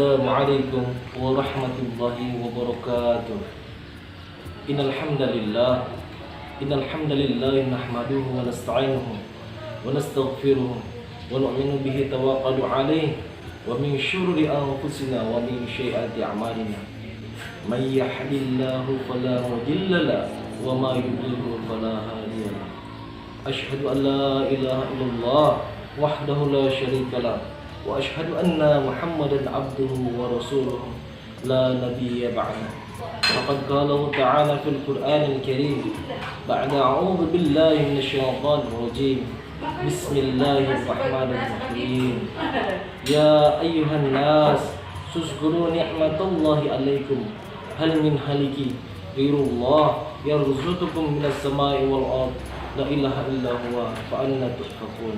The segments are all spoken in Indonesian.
Assalamualaikum warahmatullahi wabarakatuh. Innal hamdalillah nahmaduhu wa nasta'inuhu wa nastaghfiruh wa nu'minu bihi tawakkalu alayhi wa min syururi anfusina wa min sayyiati a'malina. May yahdihillahu fala mudilla lahu wa may yudlil fala hadiya lahu. Asyhadu an la ilaha illallah wahdahu la syarika lahu wa asyhadu anna Muhammadan abduhu wa rasuluhu la nabiyya ba'da. Faqad qala ta'ala fil Qur'anil Karim ba'da a'udzu billahi minasyaitonir rajim. Bismillahirrahmanirrahim. Ya ayyuhan nas tuzkuru ni'matallahi 'alaikum hal min haliki ghairullah yarzuqukum minas samai wal ard la ilaha illa huwa fa anna tufakun.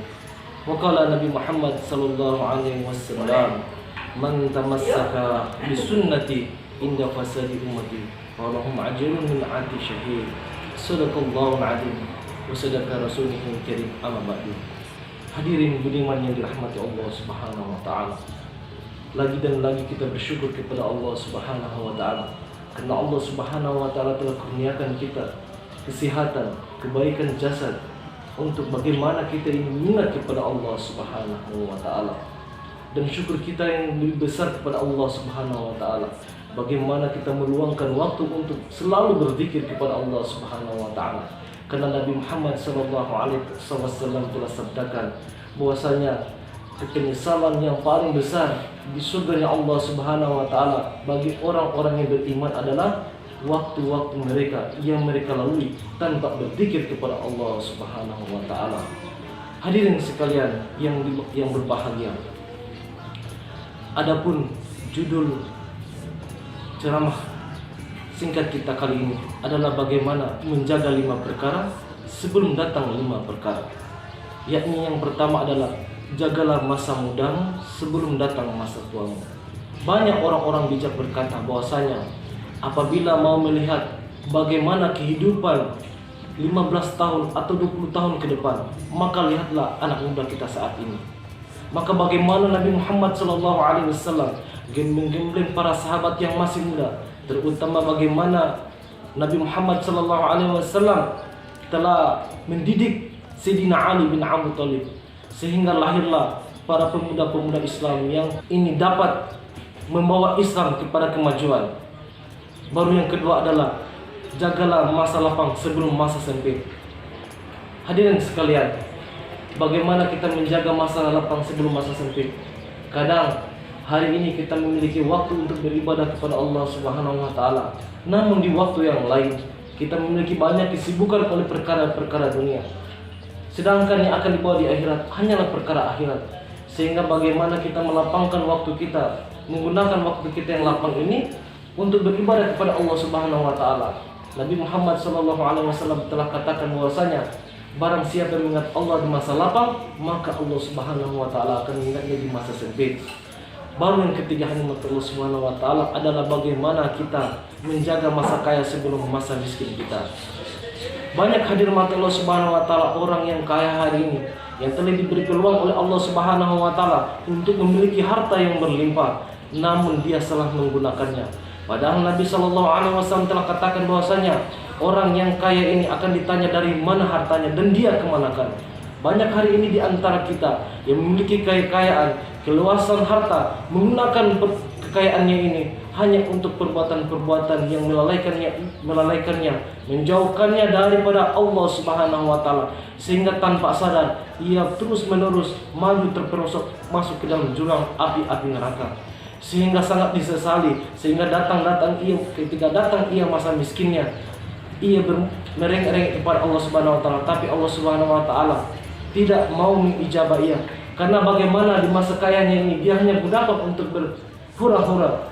Waqala Nabi Muhammad sallallahu alaihi wasallam, man tamassaka bi sunnati inda fasadi ummati walahum ajrun min ati syahid. Sadaqallahu al-azim wa sadaqa rasulihil karim. Amma ba'du. Hadirin budiman yang dirahmati Allah Subhanahu wa taala. Lagi dan lagi kita bersyukur kepada Allah Subhanahu wa taala karena Allah Subhanahu wa taala telah kurniakan kita kesehatan, kebaikan jasad, untuk bagaimana kita ini mengingat kepada Allah Subhanahu wa taala. Dan syukur kita yang lebih besar kepada Allah Subhanahu wa taala, bagaimana kita meluangkan waktu untuk selalu berzikir kepada Allah Subhanahu wa taala. Karena Nabi Muhammad sallallahu alaihi wasallam telah sabdakan bahwasanya penyesalan yang paling besar di surga Allah Subhanahu wa taala bagi orang-orang yang beriman adalah waktu-waktu mereka yang mereka lalui tanpa berzikir kepada Allah Subhanahu wa taala. Hadirin sekalian yang berbahagia. Adapun judul ceramah singkat kita kali ini adalah bagaimana menjaga 5 perkara sebelum datang 5 perkara. Yakni yang pertama adalah jagalah masa mudamu sebelum datang masa tuamu. Banyak orang-orang bijak berkata bahwasanya apabila mau melihat bagaimana kehidupan 15 tahun atau 20 tahun ke depan, maka lihatlah anak muda kita saat ini. Maka bagaimana Nabi Muhammad SAW menggembleng para sahabat yang masih muda, terutama bagaimana Nabi Muhammad SAW telah mendidik Sayyidina Ali bin Abi Thalib sehingga lahirlah para pemuda-pemuda Islam yang ini dapat membawa Islam kepada kemajuan. Baru yang kedua adalah jagalah masa lapang sebelum masa sempit. Hadirin sekalian, bagaimana kita menjaga masa lapang sebelum masa sempit? Kadang hari ini kita memiliki waktu untuk beribadah kepada Allah Subhanahu wa taala, namun di waktu yang lain kita memiliki banyak kesibukan oleh perkara-perkara dunia. Sedangkan yang akan dibawa di akhirat hanyalah perkara akhirat. Sehingga bagaimana kita melapangkan waktu kita, menggunakan waktu kita yang lapang ini untuk beribadah kepada Allah Subhanahu wa taala. Nabi Muhammad SAW telah katakan bahwasanya barang siapa yang mengingat Allah di masa lapang, maka Allah Subhanahu wa taala akan mengingatnya di masa sempit. Baru yang ketiga nikmat Allah Subhanahu wa taala adalah bagaimana kita menjaga masa kaya sebelum masa miskin kita. Banyak hadir mata Allah Subhanahu wa taala orang yang kaya hari ini yang telah diberi peluang oleh Allah Subhanahu wa taala untuk memiliki harta yang berlimpah, namun dia salah menggunakannya. Padahal Nabi SAW telah katakan bahwasanya orang yang kaya ini akan ditanya dari mana hartanya dan dia kemanakan. Banyak hari ini di antara kita yang memiliki kekayaan, keluasan harta, menggunakan kekayaannya ini hanya untuk perbuatan-perbuatan yang melalaikannya, menjauhkannya daripada Allah Subhanahu wa taala, sehingga tanpa sadar ia terus-menerus maju terperosok masuk ke dalam jurang api-api neraka. Sehingga sangat disesali, sehingga ketika datang ia masa miskinnya, ia merengek-rengek kepada Allah Subhanahu wa taala, tapi Allah Subhanahu wa taala tidak mau mengijabah ia. Karena bagaimana di masa kayanya ini dia hanya gunakan untuk berhura-hura,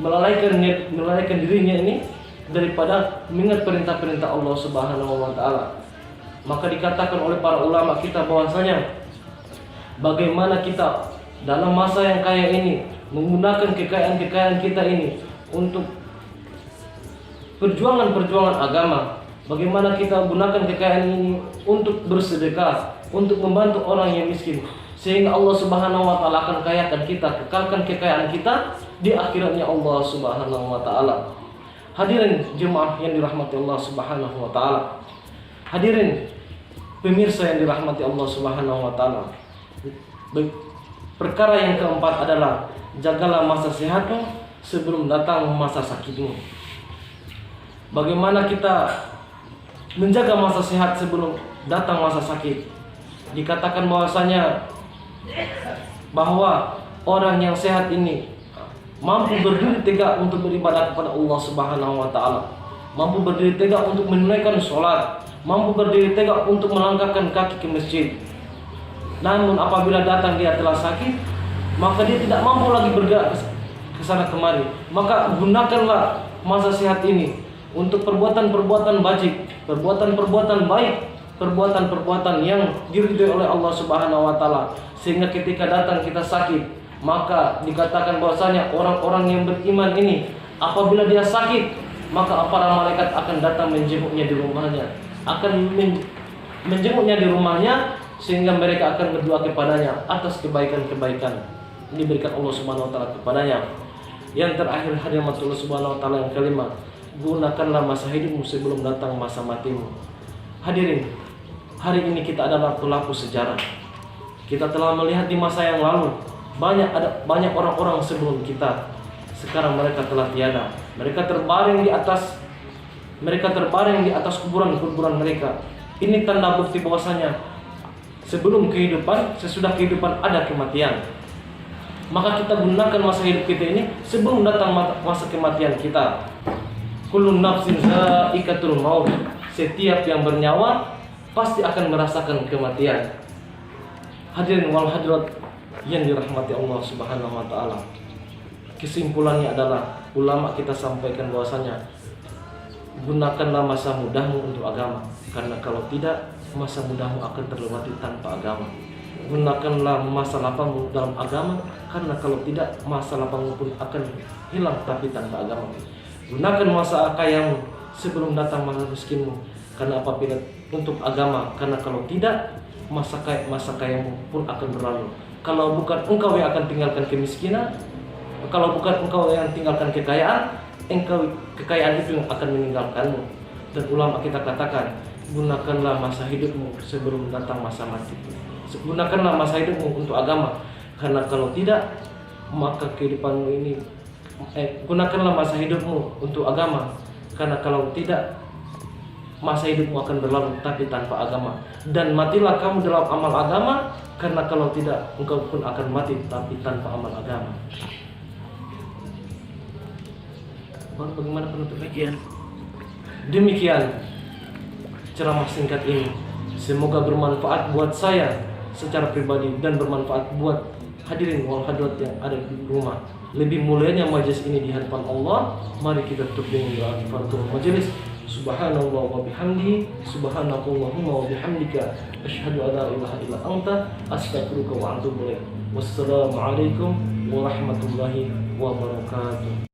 melalaikan dirinya ini daripada mengingat perintah-perintah Allah Subhanahu wa taala. Maka dikatakan oleh para ulama kita bahwasanya bagaimana kita dalam masa yang kaya ini menggunakan kekayaan kita ini untuk perjuangan agama. Bagaimana kita gunakan kekayaan ini untuk bersedekah, untuk membantu orang yang miskin, sehingga Allah Subhanahu wa taala akan kayakan kita, kekalkan kekayaan kita di akhiratnya Allah Subhanahu wa taala. Hadirin jemaah yang dirahmati Allah Subhanahu wa taala. Hadirin pemirsa yang dirahmati Allah Subhanahu wa taala. Perkara yang keempat adalah jagalah masa sehatmu sebelum datang masa sakitmu. Bagaimana kita menjaga masa sehat sebelum datang masa sakit? Dikatakan bahwasanya bahwa orang yang sehat ini mampu berdiri tegak untuk beribadah kepada Allah Subhanahu wa taala, mampu berdiri tegak untuk menunaikan sholat, mampu berdiri tegak untuk melangkahkan kaki ke masjid. Namun apabila datang dia telah sakit, maka dia tidak mampu lagi bergerak ke sana kemari. Maka gunakanlah masa sehat ini untuk perbuatan-perbuatan baik, perbuatan-perbuatan baik, perbuatan-perbuatan yang diridhoi oleh Allah Subhanahu wa taala, sehingga ketika datang kita sakit, maka dikatakan bahwasanya orang-orang yang beriman ini apabila dia sakit, maka para malaikat akan datang menjenguknya di rumahnya, menjenguknya di rumahnya, sehingga mereka akan berdoa kepadanya atas kebaikan-kebaikan yang diberikan Allah Subhanahu wa taala kepadanya. Yang terakhir, hadirin Allah Subhanahu wa taala, yang kelima, gunakanlah masa hidupmu sebelum datang masa matimu. Hadirin, hari ini kita adalah pelaku sejarah. Kita telah melihat di masa yang lalu banyak orang-orang sebelum kita. Sekarang mereka telah tiada. Mereka terbaring di atas kuburan-kuburan mereka. Ini tanda bukti bahwasanya sebelum kehidupan, sesudah kehidupan ada kematian. Maka kita gunakan masa hidup kita ini sebelum datang masa kematian kita. Kullu nafsin za'iqatul maut. Setiap yang bernyawa pasti akan merasakan kematian. Hadirin wal hadirat yang dirahmati Allah Subhanahu wa taala. Kesimpulannya adalah ulama kita sampaikan bahwasanya gunakanlah masa mudahmu untuk agama, karena kalau tidak masa mudahmu akan terlewati tanpa agama. Gunakanlah masa lapangmu dalam agama, karena kalau tidak masa lapangmu pun akan hilang tapi tanpa agama. Gunakan masa kayamu sebelum datang masa miskinmu, karena apabila untuk agama, karena kalau tidak masa kayamu pun akan berlalu. Kalau bukan engkau yang akan tinggalkan kemiskinan, kalau bukan engkau yang tinggalkan kekayaan, kekayaan itu yang akan meninggalkanmu. Dan ulama kita katakan, gunakanlah masa hidupmu sebelum datang masa mati. Gunakanlah masa hidupmu untuk agama, karena kalau tidak maka kehidupanmu ini gunakanlah masa hidupmu untuk agama, karena kalau tidak masa hidupmu akan berlalu tapi tanpa agama. Dan matilah kamu dalam amal agama, karena kalau tidak engkau pun akan mati tapi tanpa amal agama. Bagaimana penutupnya? Demikian ceramah singkat ini. Semoga bermanfaat buat saya secara pribadi dan bermanfaat buat hadirin wal hadirat yang ada di rumah. Lebih mulianya majelis ini di hadapan Allah. Mari kita tutup dengan doa kifaratul majelis. Subhanallah wa bihamdihi, subhanakallahumma wa bihamdika, asyhadu an la ilaha illa anta, astaghfiruka wa atubu ilaik. Wassalamualaikum warahmatullahi wabarakatuh.